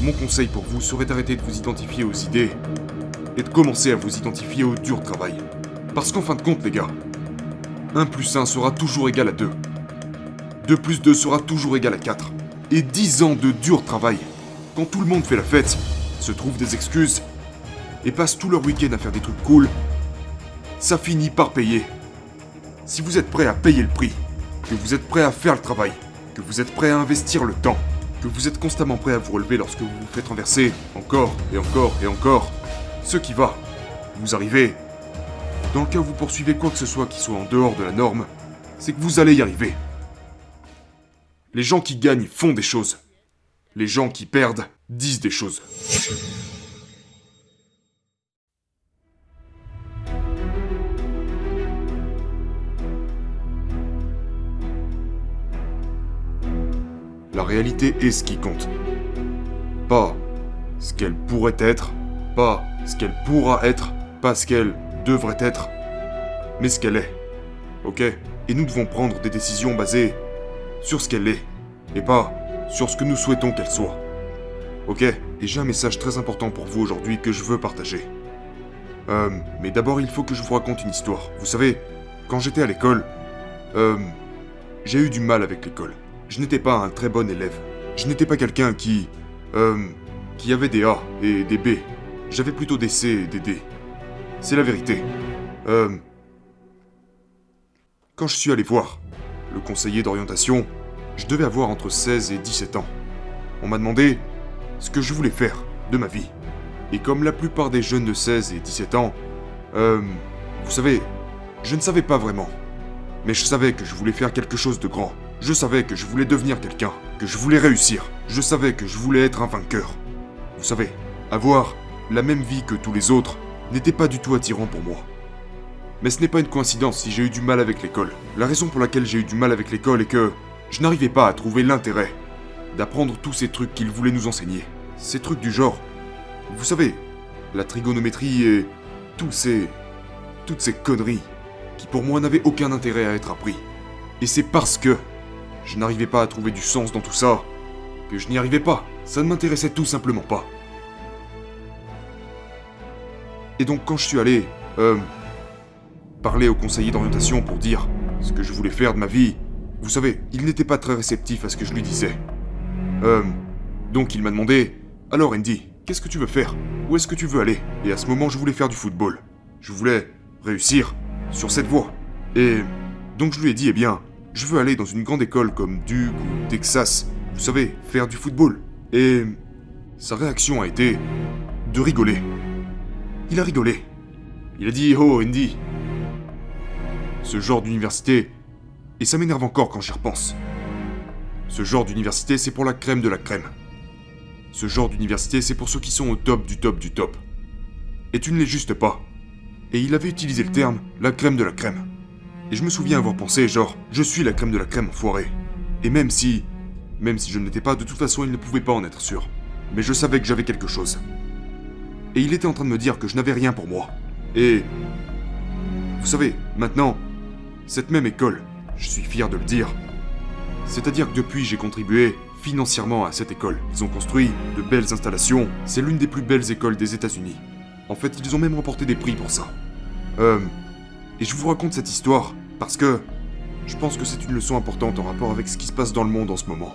Mon conseil pour vous serait d'arrêter de vous identifier aux idées et de commencer à vous identifier au dur travail. Parce qu'en fin de compte, les gars, 1 plus 1 sera toujours égal à 2. 2 plus 2 sera toujours égal à 4. Et 10 ans de dur travail, quand tout le monde fait la fête, se trouve des excuses, et passe tout leur week-end à faire des trucs cool, ça finit par payer. Si vous êtes prêt à payer le prix, que vous êtes prêt à faire le travail, que vous êtes prêt à investir le temps, que vous êtes constamment prêt à vous relever lorsque vous vous faites renverser, encore et encore et encore, ce qui va, vous arrivez. Dans le cas où vous poursuivez quoi que ce soit qui soit en dehors de la norme, c'est que vous allez y arriver. Les gens qui gagnent font des choses. Les gens qui perdent disent des choses. La réalité est ce qui compte. Pas ce qu'elle pourrait être, pas ce qu'elle pourra être, pas ce qu'elle devrait être, mais ce qu'elle est. Ok ? Et nous devons prendre des décisions basées sur ce qu'elle est, et pas sur ce que nous souhaitons qu'elle soit. Ok ? Et j'ai un message très important pour vous aujourd'hui que je veux partager. Mais d'abord il faut que je vous raconte une histoire. Vous savez, quand j'étais à l'école, j'ai eu du mal avec l'école. Je n'étais pas un très bon élève. Je n'étais pas quelqu'un qui avait des A et des B. J'avais plutôt des C et des D. C'est la vérité. Quand je suis allé voir le conseiller d'orientation, je devais avoir entre 16 et 17 ans. On m'a demandé ce que je voulais faire de ma vie. Et comme la plupart des jeunes de 16 et 17 ans, vous savez, je ne savais pas vraiment. Mais je savais que je voulais faire quelque chose de grand. Je savais que je voulais devenir quelqu'un, que je voulais réussir. Je savais que je voulais être un vainqueur. Vous savez, avoir la même vie que tous les autres n'était pas du tout attirant pour moi. Mais ce n'est pas une coïncidence si j'ai eu du mal avec l'école. La raison pour laquelle j'ai eu du mal avec l'école est que je n'arrivais pas à trouver l'intérêt d'apprendre tous ces trucs qu'il voulait nous enseigner. Ces trucs du genre, vous savez, la trigonométrie et toutes ces conneries qui pour moi n'avaient aucun intérêt à être appris. Et c'est parce que je n'arrivais pas à trouver du sens dans tout ça que je n'y arrivais pas. Ça ne m'intéressait tout simplement pas. Et donc quand je suis allé parler au conseiller d'orientation pour dire ce que je voulais faire de ma vie, vous savez, il n'était pas très réceptif à ce que je lui disais. Donc il m'a demandé « Alors Andy, qu'est-ce que tu veux faire? Où est-ce que tu veux aller ?» Et à ce moment, je voulais faire du football. Je voulais réussir sur cette voie. Et donc je lui ai dit « Eh bien, je veux aller dans une grande école comme Duke ou Texas. Vous savez, faire du football. » Et sa réaction a été de rigoler. Il a rigolé. Il a dit « Oh Andy, ce genre d'université, et ça m'énerve encore quand j'y repense. Ce genre d'université, c'est pour la crème de la crème. Ce genre d'université, c'est pour ceux qui sont au top du top du top. Et tu ne l'es juste pas. » Et il avait utilisé le terme « la crème de la crème ». Et je me souviens avoir pensé genre « je suis la crème de la crème enfoiré ». Et même si je ne l'étais pas, de toute façon il ne pouvait pas en être sûr. Mais je savais que j'avais quelque chose. Et il était en train de me dire que je n'avais rien pour moi. Et vous savez, maintenant, cette même école, je suis fier de le dire, c'est-à-dire que depuis j'ai contribué financièrement à cette école. Ils ont construit de belles installations, c'est l'une des plus belles écoles des États-Unis. En fait, ils ont même remporté des prix pour ça. Et je vous raconte cette histoire parce que je pense que c'est une leçon importante en rapport avec ce qui se passe dans le monde en ce moment.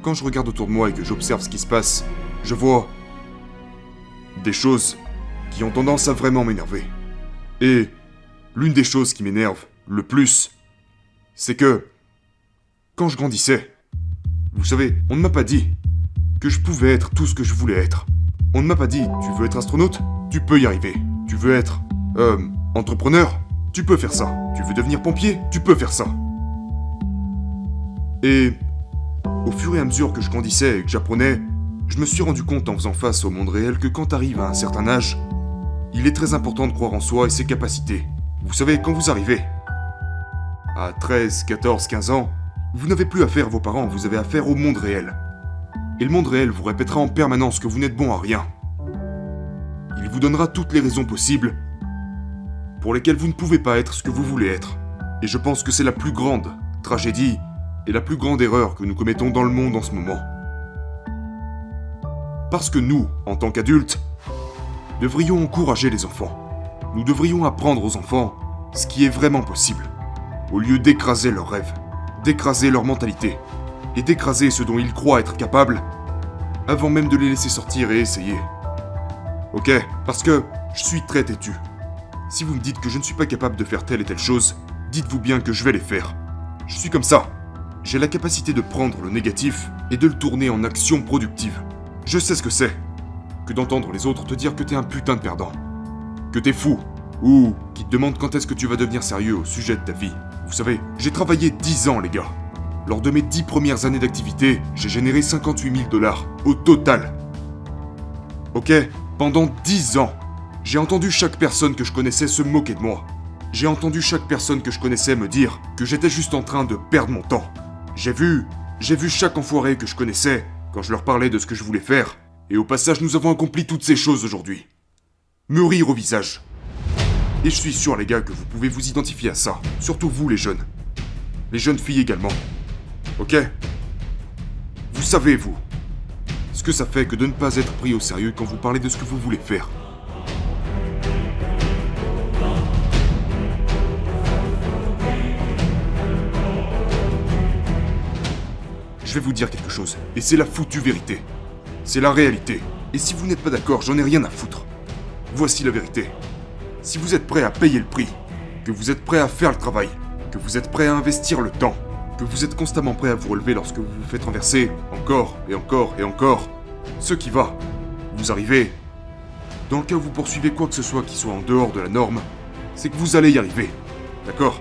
Quand je regarde autour de moi et que j'observe ce qui se passe, je vois des choses qui ont tendance à vraiment m'énerver. Et l'une des choses qui m'énerve le plus, c'est que quand je grandissais, vous savez, on ne m'a pas dit que je pouvais être tout ce que je voulais être. On ne m'a pas dit, tu veux être astronaute? Tu peux y arriver. Tu veux être, entrepreneur? Tu peux faire ça. Tu veux devenir pompier? Tu peux faire ça. Et au fur et à mesure que je grandissais et que j'apprenais, je me suis rendu compte en faisant face au monde réel que quand t'arrives à un certain âge, il est très important de croire en soi et ses capacités. Vous savez, quand vous arrivez à 13, 14, 15 ans, vous n'avez plus affaire à vos parents, vous avez affaire au monde réel. Et le monde réel vous répétera en permanence que vous n'êtes bon à rien. Il vous donnera toutes les raisons possibles pour lesquelles vous ne pouvez pas être ce que vous voulez être. Et je pense que c'est la plus grande tragédie et la plus grande erreur que nous commettons dans le monde en ce moment. Parce que nous, en tant qu'adultes, devrions encourager les enfants. Nous devrions apprendre aux enfants ce qui est vraiment possible, au lieu d'écraser leurs rêves, d'écraser leur mentalité, et d'écraser ce dont ils croient être capables, avant même de les laisser sortir et essayer. Ok, parce que je suis très têtu. Si vous me dites que je ne suis pas capable de faire telle et telle chose, dites-vous bien que je vais les faire. Je suis comme ça. J'ai la capacité de prendre le négatif et de le tourner en action productive. Je sais ce que c'est que d'entendre les autres te dire que t'es un putain de perdant, que t'es fou, ou qui te demandent quand est-ce que tu vas devenir sérieux au sujet de ta vie. Vous savez, j'ai travaillé 10 ans les gars. Lors de mes 10 premières années d'activité, j'ai généré 58 000 $ au total. Ok, pendant 10 ans, j'ai entendu chaque personne que je connaissais se moquer de moi. J'ai entendu chaque personne que je connaissais me dire que j'étais juste en train de perdre mon temps. J'ai vu chaque enfoiré que je connaissais quand je leur parlais de ce que je voulais faire. Et au passage, nous avons accompli toutes ces choses aujourd'hui. Me rire au visage. Et je suis sûr, les gars, que vous pouvez vous identifier à ça. Surtout vous, les jeunes. Les jeunes filles également. Ok ? Vous savez, vous, ce que ça fait que de ne pas être pris au sérieux quand vous parlez de ce que vous voulez faire. Je vais vous dire quelque chose, et c'est la foutue vérité. C'est la réalité. Et si vous n'êtes pas d'accord, j'en ai rien à foutre. Voici la vérité. Si vous êtes prêt à payer le prix, que vous êtes prêt à faire le travail, que vous êtes prêt à investir le temps, que vous êtes constamment prêt à vous relever lorsque vous vous faites renverser, encore et encore et encore, ce qui va, vous arrivez. Dans le cas où vous poursuivez quoi que ce soit qui soit en dehors de la norme, c'est que vous allez y arriver. D'accord ?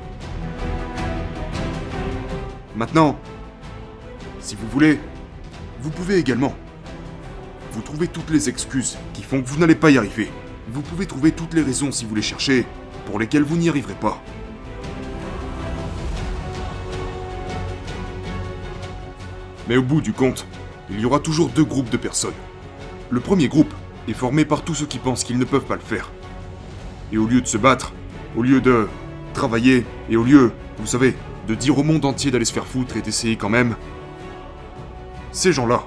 Maintenant, si vous voulez, vous pouvez également. Vous trouvez toutes les excuses qui font que vous n'allez pas y arriver. Vous pouvez trouver toutes les raisons, si vous les cherchez, pour lesquelles vous n'y arriverez pas. Mais au bout du compte, il y aura toujours 2 groupes de personnes. Le premier groupe est formé par tous ceux qui pensent qu'ils ne peuvent pas le faire. Et au lieu de se battre, au lieu de travailler, et au lieu, vous savez, de dire au monde entier d'aller se faire foutre et d'essayer quand même, ces gens-là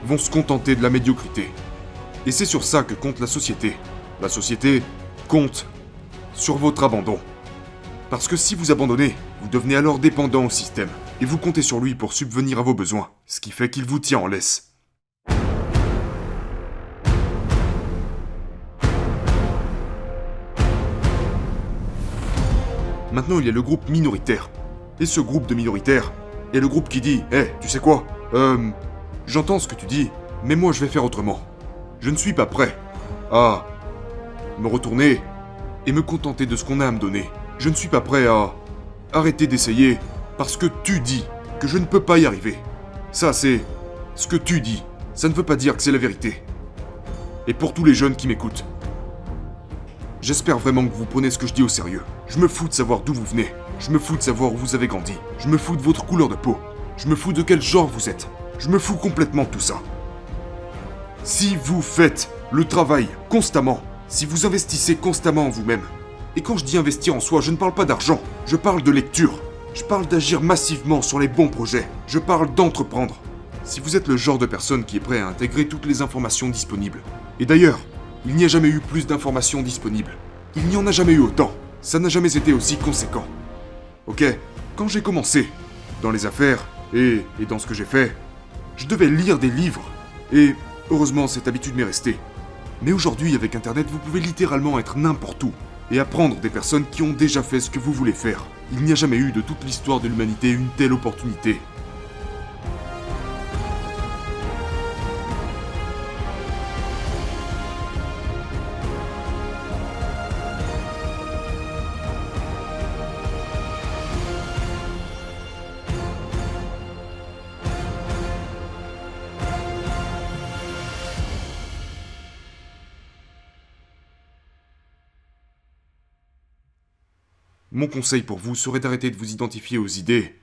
vont se contenter de la médiocrité. Et c'est sur ça que compte la société. La société compte sur votre abandon. Parce que si vous abandonnez, vous devenez alors dépendant au système, et vous comptez sur lui pour subvenir à vos besoins, ce qui fait qu'il vous tient en laisse. Maintenant, il y a le groupe minoritaire. Et ce groupe de minoritaires est le groupe qui dit « Hey, tu sais quoi ? J'entends ce que tu dis, mais moi je vais faire autrement. Je ne suis pas prêt à me retourner et me contenter de ce qu'on a à me donner. Je ne suis pas prêt à arrêter d'essayer parce que tu dis que je ne peux pas y arriver. Ça, c'est ce que tu dis. Ça ne veut pas dire que c'est la vérité. Et pour tous les jeunes qui m'écoutent, j'espère vraiment que vous prenez ce que je dis au sérieux. Je me fous de savoir d'où vous venez. Je me fous de savoir où vous avez grandi. Je me fous de votre couleur de peau. Je me fous de quel genre vous êtes. Je me fous complètement de tout ça. Si vous faites le travail constamment, si vous investissez constamment en vous-même, et quand je dis investir en soi, je ne parle pas d'argent, je parle de lecture, je parle d'agir massivement sur les bons projets, je parle d'entreprendre. Si vous êtes le genre de personne qui est prêt à intégrer toutes les informations disponibles, et d'ailleurs, il n'y a jamais eu plus d'informations disponibles, il n'y en a jamais eu autant, ça n'a jamais été aussi conséquent. Ok, quand j'ai commencé, dans les affaires, et dans ce que j'ai fait, je devais lire des livres, et heureusement cette habitude m'est restée. Mais aujourd'hui, avec Internet, vous pouvez littéralement être n'importe où, et apprendre des personnes qui ont déjà fait ce que vous voulez faire. Il n'y a jamais eu de toute l'histoire de l'humanité une telle opportunité. Mon conseil pour vous serait d'arrêter de vous identifier aux idées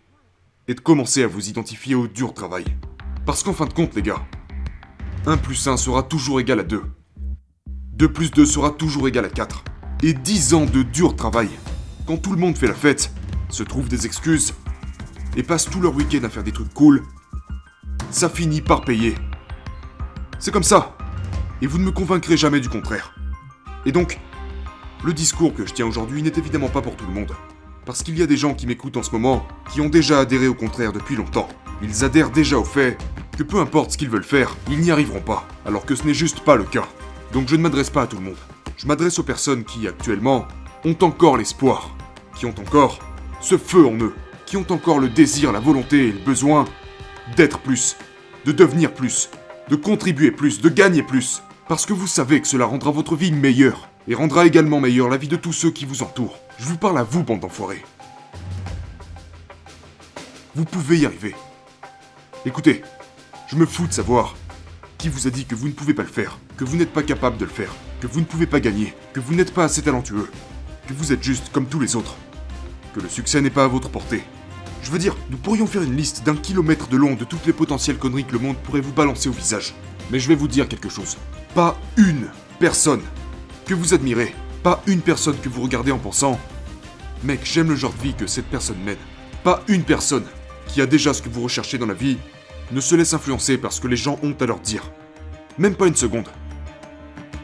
et de commencer à vous identifier au dur travail. Parce qu'en fin de compte, les gars, 1 + 1 sera toujours égal à 2. 2 + 2 sera toujours égal à 4. Et 10 ans de dur travail, quand tout le monde fait la fête, se trouve des excuses et passe tout leur week-end à faire des trucs cool, ça finit par payer. C'est comme ça. Et vous ne me convaincrez jamais du contraire. Et donc, le discours que je tiens aujourd'hui n'est évidemment pas pour tout le monde. Parce qu'il y a des gens qui m'écoutent en ce moment, qui ont déjà adhéré au contraire depuis longtemps. Ils adhèrent déjà au fait que peu importe ce qu'ils veulent faire, ils n'y arriveront pas, alors que ce n'est juste pas le cas. Donc je ne m'adresse pas à tout le monde. Je m'adresse aux personnes qui, actuellement, ont encore l'espoir, qui ont encore ce feu en eux, qui ont encore le désir, la volonté et le besoin d'être plus, de devenir plus, de contribuer plus, de gagner plus, parce que vous savez que cela rendra votre vie meilleure, et rendra également meilleure la vie de tous ceux qui vous entourent. Je vous parle à vous, bande d'enfoirés. Vous pouvez y arriver. Écoutez, je me fous de savoir qui vous a dit que vous ne pouvez pas le faire, que vous n'êtes pas capable de le faire, que vous ne pouvez pas gagner, que vous n'êtes pas assez talentueux, que vous êtes juste comme tous les autres, que le succès n'est pas à votre portée. Je veux dire, nous pourrions faire une liste d'1 kilomètre de long de toutes les potentielles conneries que le monde pourrait vous balancer au visage. Mais je vais vous dire quelque chose. Pas une personne que vous admirez, pas une personne que vous regardez en pensant « Mec, j'aime le genre de vie que cette personne mène ». Pas une personne qui a déjà ce que vous recherchez dans la vie ne se laisse influencer par ce que les gens ont à leur dire. Même pas une seconde.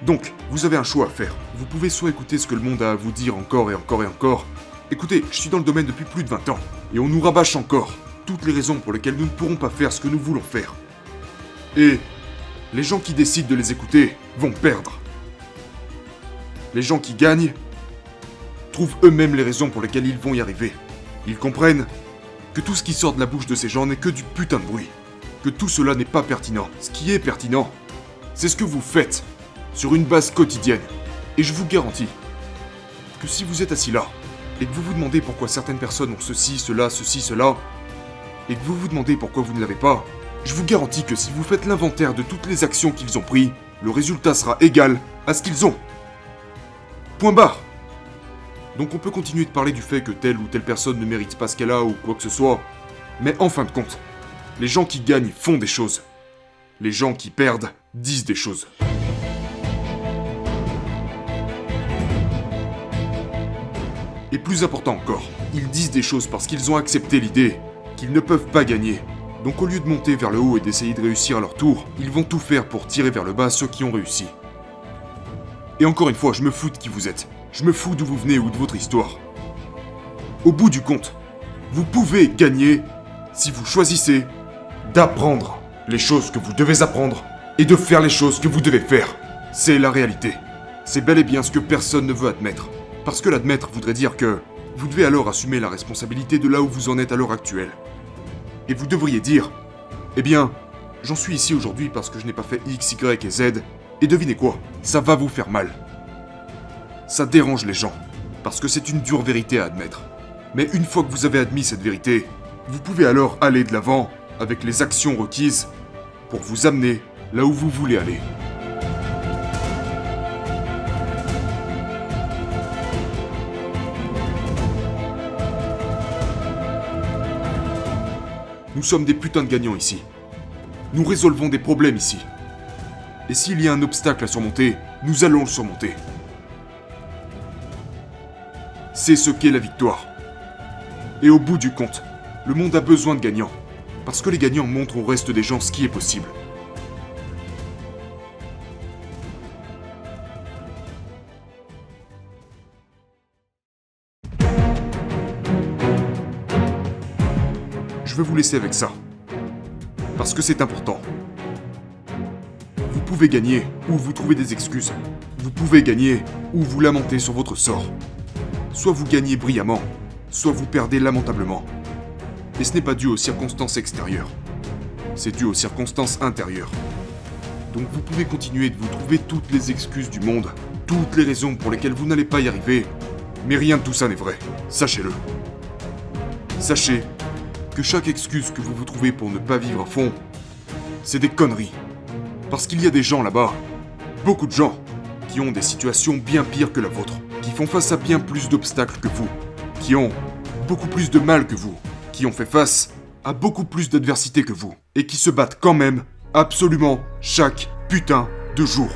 Donc, vous avez un choix à faire. Vous pouvez soit écouter ce que le monde a à vous dire encore et encore et encore. Écoutez, je suis dans le domaine depuis plus de 20 ans, et on nous rabâche encore toutes les raisons pour lesquelles nous ne pourrons pas faire ce que nous voulons faire. Et les gens qui décident de les écouter vont perdre. Les gens qui gagnent trouvent eux-mêmes les raisons pour lesquelles ils vont y arriver. Ils comprennent que tout ce qui sort de la bouche de ces gens n'est que du putain de bruit. Que tout cela n'est pas pertinent. Ce qui est pertinent, c'est ce que vous faites, sur une base quotidienne. Et je vous garantis que si vous êtes assis là, et que vous vous demandez pourquoi certaines personnes ont ceci, cela, et que vous vous demandez pourquoi vous ne l'avez pas, je vous garantis que si vous faites l'inventaire de toutes les actions qu'ils ont prises, le résultat sera égal à ce qu'ils ont. Point barre. Donc on peut continuer de parler du fait que telle ou telle personne ne mérite pas ce qu'elle a ou quoi que ce soit, mais en fin de compte, les gens qui gagnent font des choses. Les gens qui perdent disent des choses. Et plus important encore, ils disent des choses parce qu'ils ont accepté l'idée qu'ils ne peuvent pas gagner. Donc au lieu de monter vers le haut et d'essayer de réussir à leur tour, ils vont tout faire pour tirer vers le bas ceux qui ont réussi. Et encore une fois, je me fous de qui vous êtes. Je me fous d'où vous venez ou de votre histoire. Au bout du compte, vous pouvez gagner si vous choisissez d'apprendre les choses que vous devez apprendre et de faire les choses que vous devez faire. C'est la réalité. C'est bel et bien ce que personne ne veut admettre. Parce que l'admettre voudrait dire que vous devez alors assumer la responsabilité de là où vous en êtes à l'heure actuelle. Et vous devriez dire, eh bien, j'en suis ici aujourd'hui parce que je n'ai pas fait X, Y et Z, et devinez quoi, ça va vous faire mal. Ça dérange les gens, parce que c'est une dure vérité à admettre. Mais une fois que vous avez admis cette vérité, vous pouvez alors aller de l'avant avec les actions requises pour vous amener là où vous voulez aller. Nous sommes des putains de gagnants ici. Nous résolvons des problèmes ici. Et s'il y a un obstacle à surmonter, nous allons le surmonter. C'est ce qu'est la victoire. Et au bout du compte, le monde a besoin de gagnants. Parce que les gagnants montrent au reste des gens ce qui est possible. Je vais vous laisser avec ça. Parce que c'est important. Vous pouvez gagner ou vous trouvez des excuses. Vous pouvez gagner ou vous lamenter sur votre sort. Soit vous gagnez brillamment, soit vous perdez lamentablement. Et ce n'est pas dû aux circonstances extérieures. C'est dû aux circonstances intérieures. Donc vous pouvez continuer de vous trouver toutes les excuses du monde, toutes les raisons pour lesquelles vous n'allez pas y arriver, mais rien de tout ça n'est vrai. Sachez-le. Sachez que chaque excuse que vous vous trouvez pour ne pas vivre à fond, c'est des conneries. Parce qu'il y a des gens là-bas, beaucoup de gens, qui ont des situations bien pires que la vôtre, qui font face à bien plus d'obstacles que vous, qui ont beaucoup plus de mal que vous, qui ont fait face à beaucoup plus d'adversité que vous, et qui se battent quand même, absolument, chaque putain de jour.